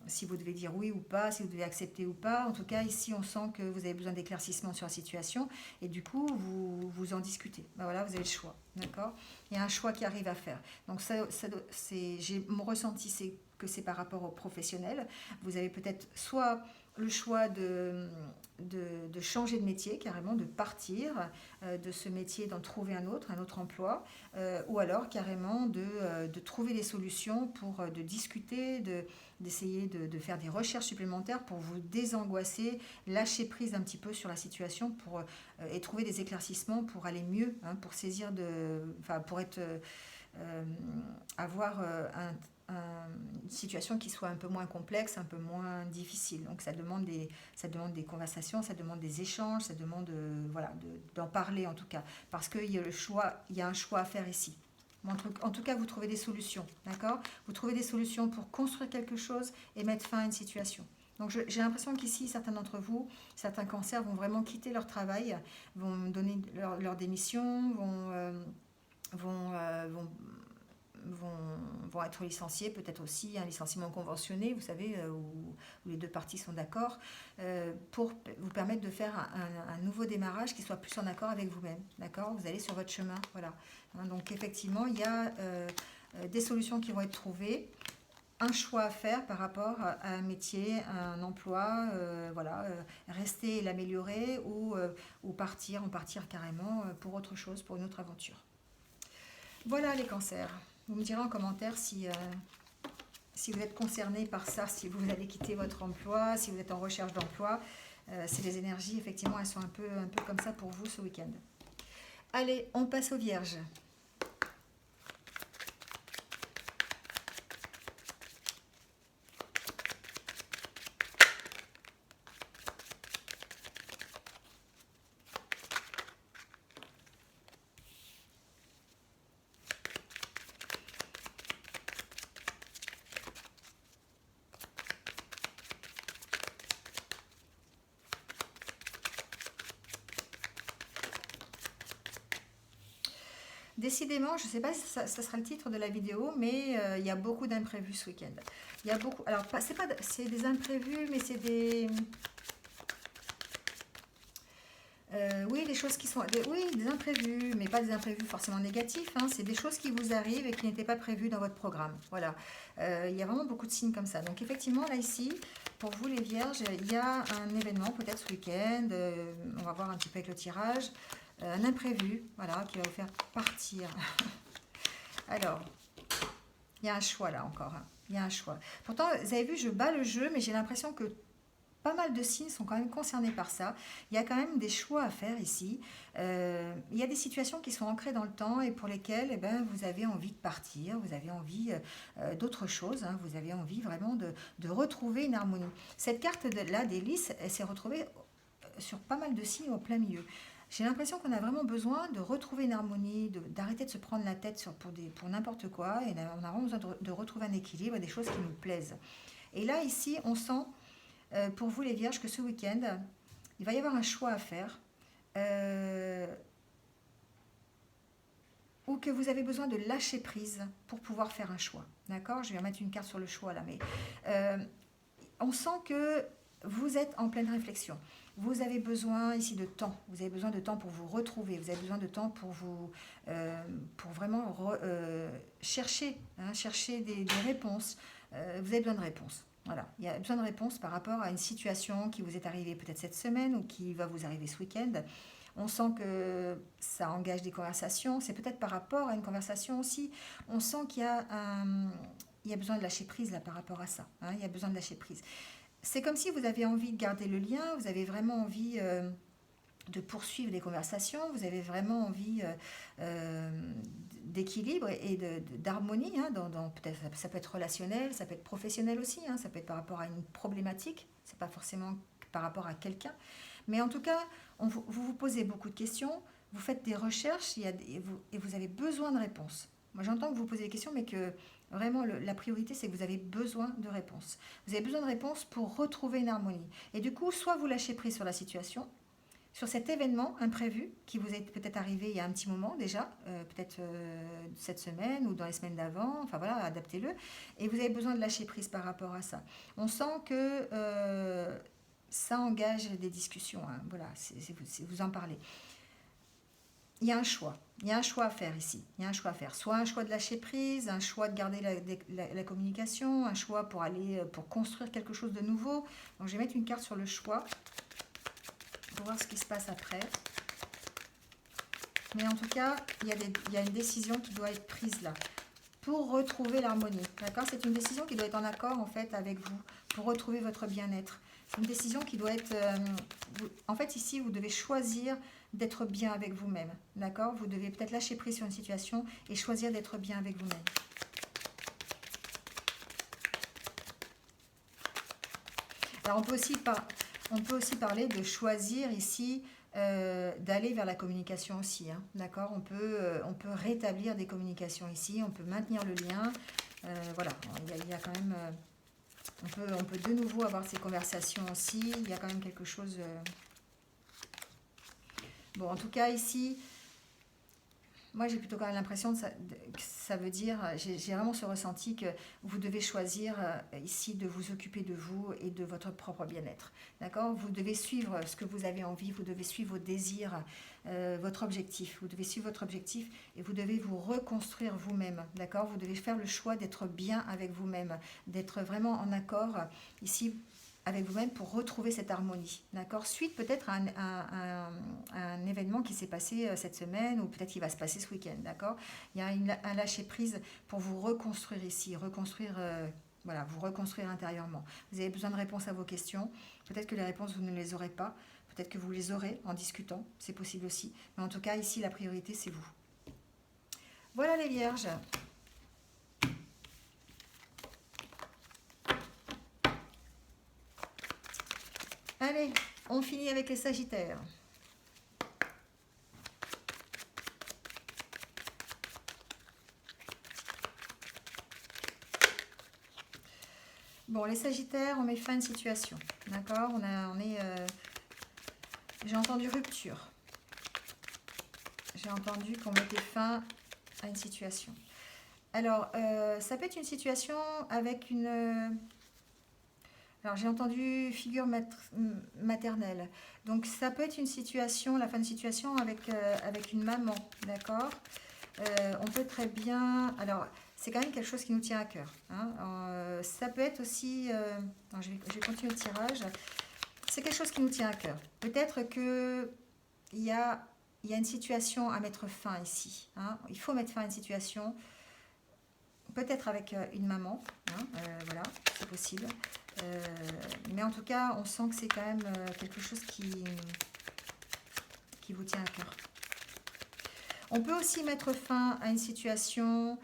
si vous devez dire oui ou pas, si vous devez accepter ou pas. En tout cas, ici, on sent que vous avez besoin d'éclaircissement sur la situation et du coup, vous en discutez. Ben voilà, vous avez le choix, d'accord? Il y a un choix qui arrive à faire. Donc, mon ressenti, c'est que c'est par rapport aux professionnels. Vous avez peut-être soit le choix de changer de métier, carrément de partir de ce métier, d'en trouver un autre emploi, ou alors carrément de trouver des solutions pour de discuter, d'essayer de faire des recherches supplémentaires pour vous désangoisser, lâcher prise un petit peu sur la situation et trouver des éclaircissements pour aller mieux, hein, pour saisir enfin, pour être, avoir une situation qui soit un peu moins complexe, un peu moins difficile. Donc ça demande des conversations, ça demande des échanges, ça demande voilà, d'en parler en tout cas, parce qu'il y a il y a un choix à faire ici. En tout cas, vous trouvez des solutions, d'accord? Vous trouvez des solutions pour construire quelque chose et mettre fin à une situation. Donc j'ai l'impression qu'ici, certains d'entre vous, certains cancers vont vraiment quitter leur travail, vont donner leur démission, vont vont être licenciés, peut-être aussi un licenciement conventionné, vous savez, où les deux parties sont d'accord, pour vous permettre de faire un nouveau démarrage qui soit plus en accord avec vous-même. D'accord? Vous allez sur votre chemin. Voilà. Hein, donc effectivement, il y a des solutions qui vont être trouvées, un choix à faire par rapport à un métier, à un emploi, voilà, rester et l'améliorer ou en partir carrément pour autre chose, pour une autre aventure. Voilà les cancers. Vous me direz en commentaire si vous êtes concerné par ça, si vous allez quitter votre emploi, si vous êtes en recherche d'emploi. Si les énergies, effectivement, elles sont un peu comme ça pour vous ce week-end. Allez, on passe aux vierges. Décidément, je ne sais pas si ça sera le titre de la vidéo, mais il y a beaucoup d'imprévus ce week-end. Il y a beaucoup. Alors, c'est des imprévus, mais c'est des. Oui, des choses qui sont. Oui, des imprévus, mais pas des imprévus forcément négatifs. Hein, c'est des choses qui vous arrivent et qui n'étaient pas prévues dans votre programme. Voilà. Il y a vraiment beaucoup de signes comme ça. Donc, effectivement, là, ici, pour vous, les vierges, il y a un événement peut-être ce week-end. On va voir un petit peu avec le tirage. Un imprévu, voilà, qui va vous faire partir. Alors, il y a un choix là encore. Hein. Il y a un choix. Pourtant, vous avez vu, je bats le jeu, mais j'ai l'impression que pas mal de signes sont quand même concernés par ça. Il y a quand même des choix à faire ici. Il y a des situations qui sont ancrées dans le temps et pour lesquelles eh ben, vous avez envie de partir, vous avez envie d'autre chose, hein, vous avez envie vraiment de retrouver une harmonie. Cette carte-là, des lys, elle s'est retrouvée sur pas mal de signes au plein milieu. J'ai l'impression qu'on a vraiment besoin de retrouver une harmonie, d'arrêter de se prendre la tête pour n'importe quoi, et on a vraiment besoin de retrouver un équilibre, des choses qui nous plaisent. Et là, ici, on sent, pour vous les vierges, que ce week-end, il va y avoir un choix à faire, ou que vous avez besoin de lâcher prise pour pouvoir faire un choix. D'accord? Je vais remettre une carte sur le choix là, mais on sent que vous êtes en pleine réflexion. Vous avez besoin ici de temps. Vous avez besoin de temps pour vous retrouver. Vous avez besoin de temps pour vraiment chercher, hein, chercher des réponses. Vous avez besoin de réponses. Voilà. Il y a besoin de réponses par rapport à une situation qui vous est arrivée peut-être cette semaine ou qui va vous arriver ce week-end. On sent que ça engage des conversations. C'est peut-être par rapport à une conversation aussi. On sent qu'il y a besoin de lâcher prise là par rapport à ça. Hein, il y a besoin de lâcher prise. C'est comme si vous avez envie de garder le lien, vous avez vraiment envie de poursuivre des conversations, vous avez vraiment envie d'équilibre et d'harmonie. Hein, peut-être, ça peut être relationnel, ça peut être professionnel aussi, hein, ça peut être par rapport à une problématique. C'est pas forcément par rapport à quelqu'un. Mais en tout cas, vous vous posez beaucoup de questions, vous faites des recherches et vous avez besoin de réponses. Moi, j'entends que vous posez des questions, mais que vraiment, la priorité, c'est que vous avez besoin de réponses. Vous avez besoin de réponses pour retrouver une harmonie. Et du coup, soit vous lâchez prise sur la situation, sur cet événement imprévu qui vous est peut-être arrivé il y a un petit moment déjà, peut-être cette semaine ou dans les semaines d'avant, enfin voilà, adaptez-le, et vous avez besoin de lâcher prise par rapport à ça. On sent que ça engage des discussions, hein, voilà, vous en parlez. Il y a un choix. Il y a un choix à faire ici. Il y a un choix à faire. Soit un choix de lâcher prise, un choix de garder la communication, un choix pour construire quelque chose de nouveau. Donc je vais mettre une carte sur le choix pour voir ce qui se passe après. Mais en tout cas, il y a une décision qui doit être prise là pour retrouver l'harmonie. D'accord? C'est une décision qui doit être en accord en fait avec vous pour retrouver votre bien-être. C'est une décision qui doit être... en fait, ici, vous devez choisir d'être bien avec vous-même. D'accord? Vous devez peut-être lâcher prise sur une situation et choisir d'être bien avec vous-même. Alors, on peut aussi parler de choisir ici d'aller vers la communication aussi. Hein, d'accord? On peut rétablir des communications ici, on peut maintenir le lien. Voilà, il y a quand même... on peut de nouveau avoir ces conversations aussi. Il y a quand même quelque chose... Bon, en tout cas, ici... Moi, j'ai plutôt quand même l'impression que ça veut dire, j'ai vraiment ce ressenti que vous devez choisir ici de vous occuper de vous et de votre propre bien-être. D'accord? Vous devez suivre ce que vous avez envie, vous devez suivre vos désirs, votre objectif. Vous devez suivre votre objectif et vous devez vous reconstruire vous-même. D'accord? Vous devez faire le choix d'être bien avec vous-même, d'être vraiment en accord ici avec vous-même pour retrouver cette harmonie. D'accord? Suite peut-être à un événement qui s'est passé cette semaine ou peut-être qui va se passer ce week-end. D'accord? Il y a un lâcher-prise pour vous reconstruire ici, voilà, vous reconstruire intérieurement. Vous avez besoin de réponses à vos questions. Peut-être que les réponses, vous ne les aurez pas. Peut-être que vous les aurez en discutant. C'est possible aussi. Mais en tout cas, ici, la priorité, c'est vous. Voilà les vierges. Allez, on finit avec les sagittaires. Bon, les sagittaires, on met fin à une situation. D'accord? J'ai entendu rupture. J'ai entendu qu'on mettait fin à une situation. Alors, ça peut être une situation avec une... Alors, j'ai entendu figure maternelle. Donc, ça peut être une situation, la fin de situation avec une maman, d'accord? On peut très bien... Alors, c'est quand même quelque chose qui nous tient à cœur. Hein. Ça peut être aussi... je vais continuer le tirage. C'est quelque chose qui nous tient à cœur. Peut-être qu'il y a une situation à mettre fin ici. Hein. Il faut mettre fin à une situation, peut-être avec une maman. Hein. Voilà, c'est possible. Mais en tout cas, on sent que c'est quand même quelque chose qui vous tient à cœur. On peut aussi mettre fin à une situation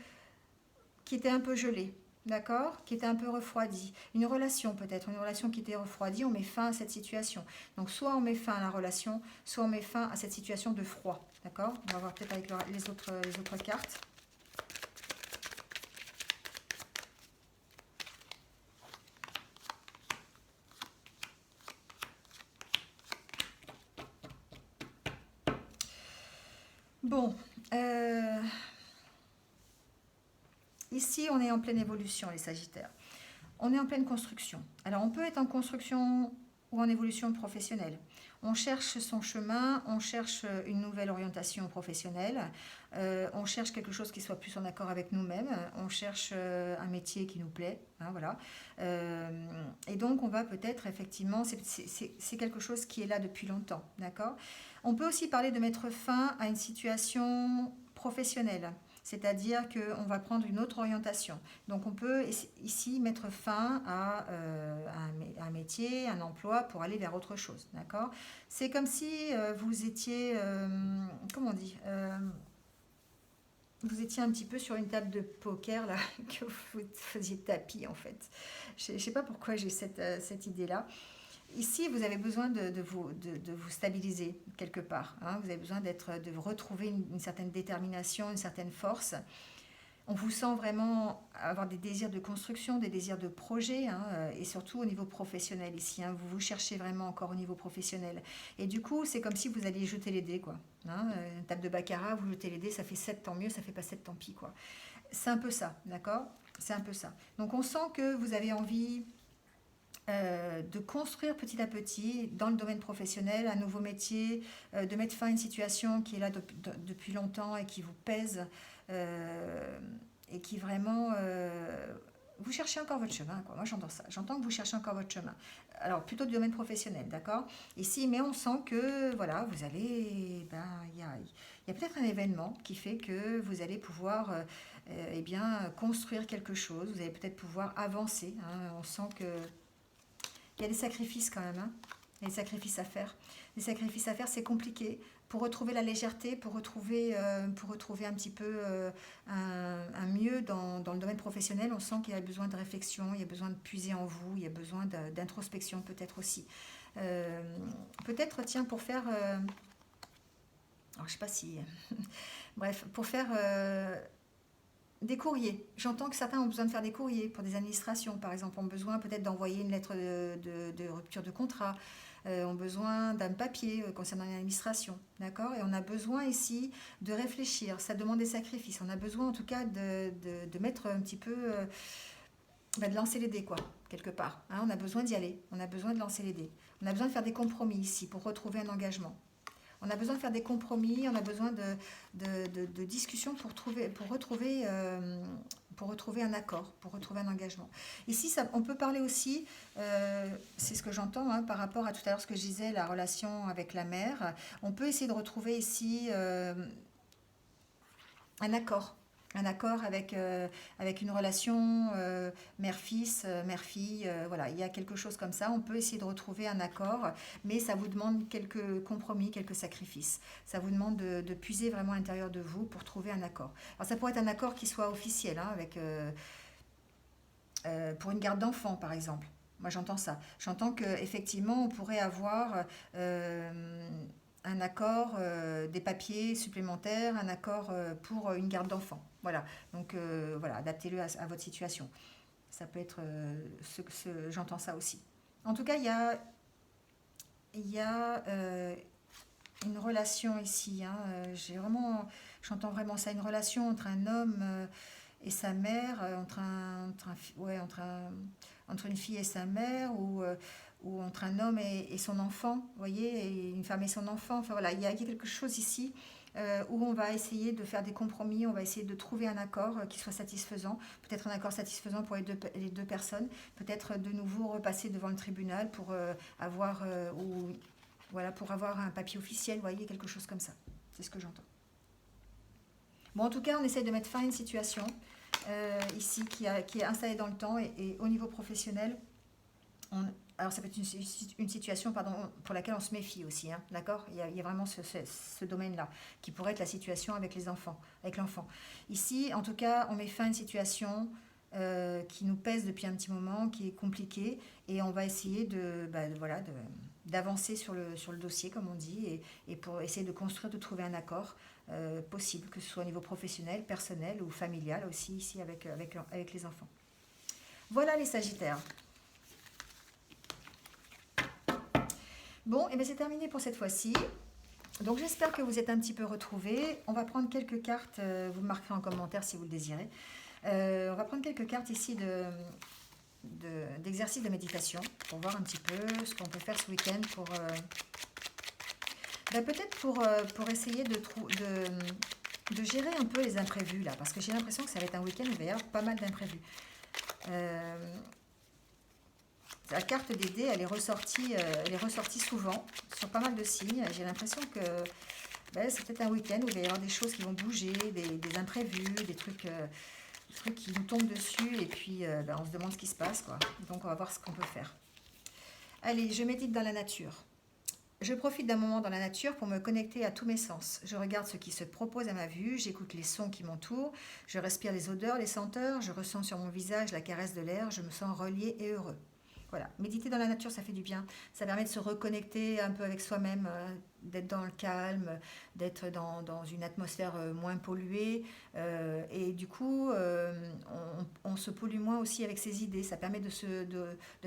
qui était un peu gelée, d'accord? Qui était un peu refroidie. Une relation peut-être, une relation qui était refroidie, on met fin à cette situation. Donc soit on met fin à la relation, soit on met fin à cette situation de froid, d'accord? On va voir peut-être avec les autres cartes. Bon, ici on est en pleine évolution les Sagittaires. On est en pleine construction. Alors on peut être en construction ou en évolution professionnelle. On cherche son chemin, on cherche une nouvelle orientation professionnelle, on cherche quelque chose qui soit plus en accord avec nous-mêmes, on cherche un métier qui nous plaît, hein, voilà. Et donc on va peut-être effectivement, c'est quelque chose qui est là depuis longtemps, d'accord? On peut aussi parler de mettre fin à une situation professionnelle. C'est-à-dire qu'on va prendre une autre orientation. Donc on peut ici mettre fin à un métier, un emploi pour aller vers autre chose. D'accord? C'est comme si vous étiez, comment on dit, vous étiez un petit peu sur une table de poker, là, que vous faisiez tapis en fait. Je ne sais pas pourquoi j'ai cette idée-là. ici, vous avez besoin de vous stabiliser quelque part, hein. Vous avez besoin de retrouver une certaine détermination, une certaine force. On vous sent vraiment avoir des désirs de construction, des désirs de projet, hein, et surtout au niveau professionnel ici, hein. Vous vous cherchez vraiment encore au niveau professionnel. Et du coup, c'est comme si vous alliez jeter les dés, quoi. Hein, une table de baccarat, vous jetez les dés, ça fait 7 tant mieux, ça fait pas 7 tant pis, quoi. C'est un peu ça, d'accord? C'est un peu ça. Donc on sent que vous avez envie de construire petit à petit dans le domaine professionnel un nouveau métier, de mettre fin à une situation qui est là depuis longtemps et qui vous pèse, euh, et qui vraiment... vous cherchez encore votre chemin, quoi. Moi j'entends ça. J'entends que vous cherchez encore votre chemin. Alors plutôt du domaine professionnel, d'accord? Ici, mais on sent que voilà, vous allez... Ben, il y a peut-être un événement qui fait que vous allez pouvoir eh bien, construire quelque chose, vous allez peut-être pouvoir avancer, hein. On sent que il y a des sacrifices quand même, hein. Il y a des sacrifices à faire. Des sacrifices à faire, c'est compliqué. Pour retrouver la légèreté, pour retrouver un petit peu un mieux dans le domaine professionnel, on sent qu'il y a besoin de réflexion, il y a besoin de puiser en vous, il y a besoin d'introspection peut-être aussi. Euh, Peut-être, tiens, pour faire... alors, je sais pas si... Bref, pour faire des courriers. J'entends que certains ont besoin de faire des courriers pour des administrations, par exemple, ont besoin peut-être d'envoyer une lettre de rupture de contrat, ont besoin d'un papier concernant une administration, d'accord? Et on a besoin ici de réfléchir, ça demande des sacrifices, on a besoin en tout cas de mettre un petit peu, de lancer les dés, quoi, quelque part, hein. On a besoin d'y aller, on a besoin de lancer les dés, on a besoin de faire des compromis ici pour retrouver un engagement. On a besoin de faire des compromis, on a besoin de discussions pour retrouver un accord, pour retrouver un engagement. Ici, ça, on peut parler aussi, c'est ce que j'entends, hein, par rapport à tout à l'heure ce que je disais, la relation avec la mère. On peut essayer de retrouver ici un accord. Un accord avec une relation mère-fils, mère-fille, voilà, il y a quelque chose comme ça. On peut essayer de retrouver un accord, mais ça vous demande quelques compromis, quelques sacrifices. Ça vous demande de puiser vraiment à l'intérieur de vous pour trouver un accord. Alors ça pourrait être un accord qui soit officiel, hein, pour une garde d'enfant, par exemple. Moi, j'entends ça. J'entends qu'effectivement, on pourrait avoir un accord, des papiers supplémentaires, un accord pour une garde d'enfant. Voilà. Donc, voilà, adaptez-le à votre situation. Ça peut être... j'entends ça aussi. En tout cas, il y a une relation ici, hein. J'entends vraiment ça, une relation entre un homme et sa mère, entre une fille et sa mère, ou entre un homme et son enfant, vous voyez, et une femme et son enfant. Enfin voilà, il y a quelque chose ici où on va essayer de faire des compromis, on va essayer de trouver un accord qui soit satisfaisant, peut-être un accord satisfaisant pour les deux personnes, peut-être de nouveau repasser devant le tribunal pour voilà, pour avoir un papier officiel, vous voyez, quelque chose comme ça. C'est ce que j'entends. Bon, en tout cas, on essaye de mettre fin à une situation ici qui est installée dans le temps et au niveau professionnel. Alors, ça peut être une situation pardon, pour laquelle on se méfie aussi, hein, d'accord? Il y a vraiment ce domaine-là, qui pourrait être la situation avec les enfants, avec l'enfant. Ici, en tout cas, on met fin à une situation qui nous pèse depuis un petit moment, qui est compliquée, et on va essayer voilà, d'avancer sur le dossier, comme on dit, et pour essayer de construire, de trouver un accord possible, que ce soit au niveau professionnel, personnel ou familial aussi, ici, avec les enfants. Voilà les Sagittaires. Bon, et bien c'est terminé pour cette fois-ci. Donc j'espère que vous êtes un petit peu retrouvés. On va prendre quelques cartes, vous me marquerez en commentaire si vous le désirez. On va prendre quelques cartes ici d'exercices de méditation pour voir un petit peu ce qu'on peut faire ce week-end pour peut-être pour essayer de gérer un peu les imprévus là, parce que j'ai l'impression que ça va être un week-end où il va y avoir pas mal d'imprévus. La carte des dés, elle est ressortie souvent sur pas mal de signes. J'ai l'impression que c'est peut-être un week-end où il va y avoir des choses qui vont bouger, des imprévus, des trucs qui nous tombent dessus et puis on se demande ce qui se passe, quoi. Donc on va voir ce qu'on peut faire. Allez, je médite dans la nature. Je profite d'un moment dans la nature pour me connecter à tous mes sens. Je regarde ce qui se propose à ma vue, j'écoute les sons qui m'entourent, je respire les odeurs, les senteurs, je ressens sur mon visage la caresse de l'air, je me sens relié et heureux. Voilà, méditer dans la nature, ça fait du bien. Ça permet de se reconnecter un peu avec soi-même, d'être dans le calme, d'être dans une atmosphère moins polluée. Et du coup, on se pollue moins aussi avec ses idées. Ça permet de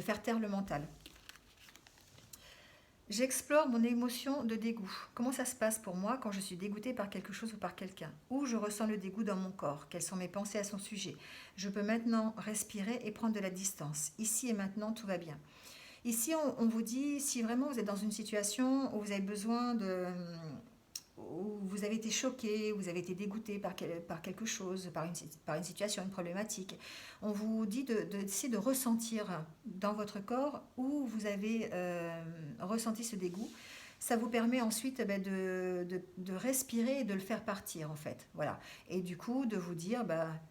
faire taire le mental. J'explore mon émotion de dégoût. Comment ça se passe pour moi quand je suis dégoûtée par quelque chose ou par quelqu'un? Où je ressens le dégoût dans mon corps? Quelles sont mes pensées à son sujet? Je peux maintenant respirer et prendre de la distance. Ici et maintenant, tout va bien. Ici, on vous dit, si vraiment vous êtes dans une situation où vous avez besoin où vous avez été choqué, vous avez été dégoûté par quelque chose, par une situation, une problématique, on vous dit d'essayer de ressentir dans votre corps où vous avez ressenti ce dégoût. Ça vous permet ensuite de respirer et de le faire partir en fait. Voilà. Et du coup de vous dire,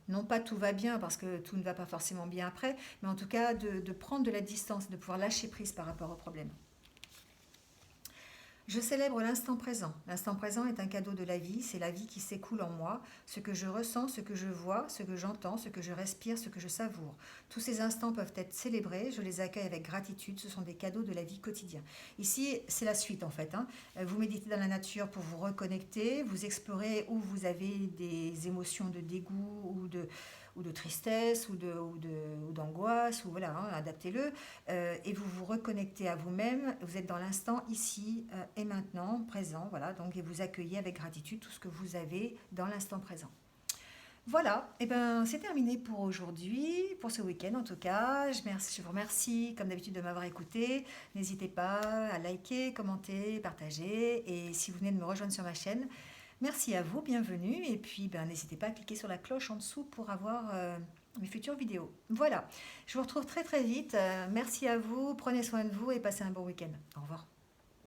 non pas tout va bien parce que tout ne va pas forcément bien après, mais en tout cas de prendre de la distance, de pouvoir lâcher prise par rapport au problème. Je célèbre l'instant présent. L'instant présent est un cadeau de la vie, c'est la vie qui s'écoule en moi, ce que je ressens, ce que je vois, ce que j'entends, ce que je respire, ce que je savoure. Tous ces instants peuvent être célébrés, je les accueille avec gratitude, ce sont des cadeaux de la vie quotidienne. Ici, c'est la suite en fait. Vous méditez dans la nature pour vous reconnecter, vous explorez où vous avez des émotions de dégoût ou de tristesse ou d'angoisse, ou voilà, adaptez-le, et vous vous reconnectez à vous-même, vous êtes dans l'instant ici et maintenant, présent, voilà, donc et vous accueillez avec gratitude tout ce que vous avez dans l'instant présent. Voilà, et c'est terminé pour aujourd'hui, pour ce week-end en tout cas. Je vous remercie comme d'habitude de m'avoir écouté. N'hésitez pas à liker, commenter, partager. Et si vous venez de me rejoindre sur ma chaîne, merci à vous, bienvenue. Et puis n'hésitez pas à cliquer sur la cloche en dessous pour avoir mes futures vidéos. Voilà, je vous retrouve très très vite. Merci à vous, prenez soin de vous et passez un bon week-end. Au revoir.